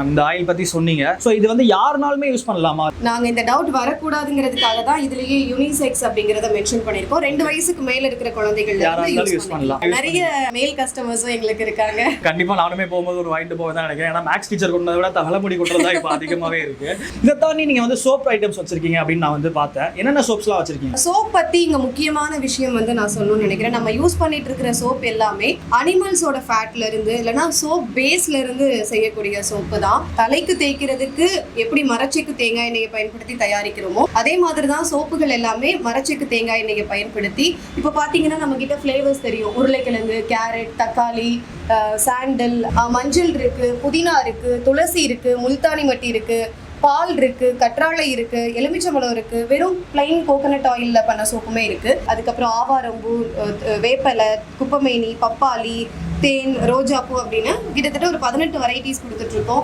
இந்த ஆயில் பத்தி சொன்னீங்க. சோ இது வந்து யாருனாலுமே யூஸ் பண்ணலாமா? நாங்க இந்த டவுட் வரக்கூடாதுங்கிறதுக்காக தான் இதுலயே யூனிசெக்ஸ் அப்படிங்கறத மென்ஷன் பண்ணிருக்கோம். 2 வயசுக்கு மேல இருக்கிற குழந்தைகள் யாராலும் யூஸ் பண்ணலாம். நிறைய மேல் கஸ்டமர்ஸும் எங்களுக்கு இருக்காங்க. கண்டிப்பா நானுமே போகும்போது ஒரு வாங்கிட்டு போக தான் நினைக்கிறேன். ஏன்னா மேக்ஸ் டீச்சர் கொண்டதை விட தலைமுடி கொண்டது தான் இப்போ அதிகமாவே இருக்கு. இதை தாண்டி நீங்க வந்து சோப் ஐட்டம்ஸ் வச்சிருக்கீங்க அப்படின்னு நான் வந்து பார்த்தேன். என்னென்ன சோப்ஸ்லாம் வச்சிருக்கீங்க? சோப் பத்தி இங்க முக்கியமான விஷயம் வந்து நான் சொல்லணும்னு நினைக்கிறேன். நம்ம யூஸ் பண்ணிட்டு இருக்கிற சோப் எல்லாமே அனிமல்ஸோட ஃபேட்ல இருந்து இல்லைன்னா சோப் பேஸ்ல இருந்து செய்யக்கூடிய சோப்பு தான். தலைக்கு தேய்க்கிறதுக்கு எப்படி மரச்செக்கு தேங்காய் எண்ணெயை பயன்படுத்தி தயாரிக்கிறோமோ அதே மாதிரி தான் சோப்புகள் எல்லாமே மரச்செக்கு தேங்காய் எண்ணெயை பயன்படுத்தி. இப்போ பாத்தீங்கன்னா நம்ம கிட்ட ஃபிளேவர்ஸ் தெரியும். உருளைக்கிழங்கு, கேரட், தக்காளி, சாண்டல், மஞ்சள் இருக்கு, புதினா இருக்கு, துளசி இருக்கு, முல்தானி மட்டி இருக்கு, பால் இருக்கு, கற்றாழை இருக்கு, எலுமிச்சம்பழம் இருக்கு, வெறும் பிளைன் கோகனட் ஆயில்ல பண்ண சோப்புமே இருக்கு. அதுக்கப்புறம் ஆவாரம்பூ, வேப்பலை, குப்பமேனி, பப்பாளி, தேன், ரோஜாப்பூ அப்படின்னு கிட்டத்தட்ட ஒரு 18 வெரைட்டிஸ் கொடுத்துட்டு இருக்கோம்.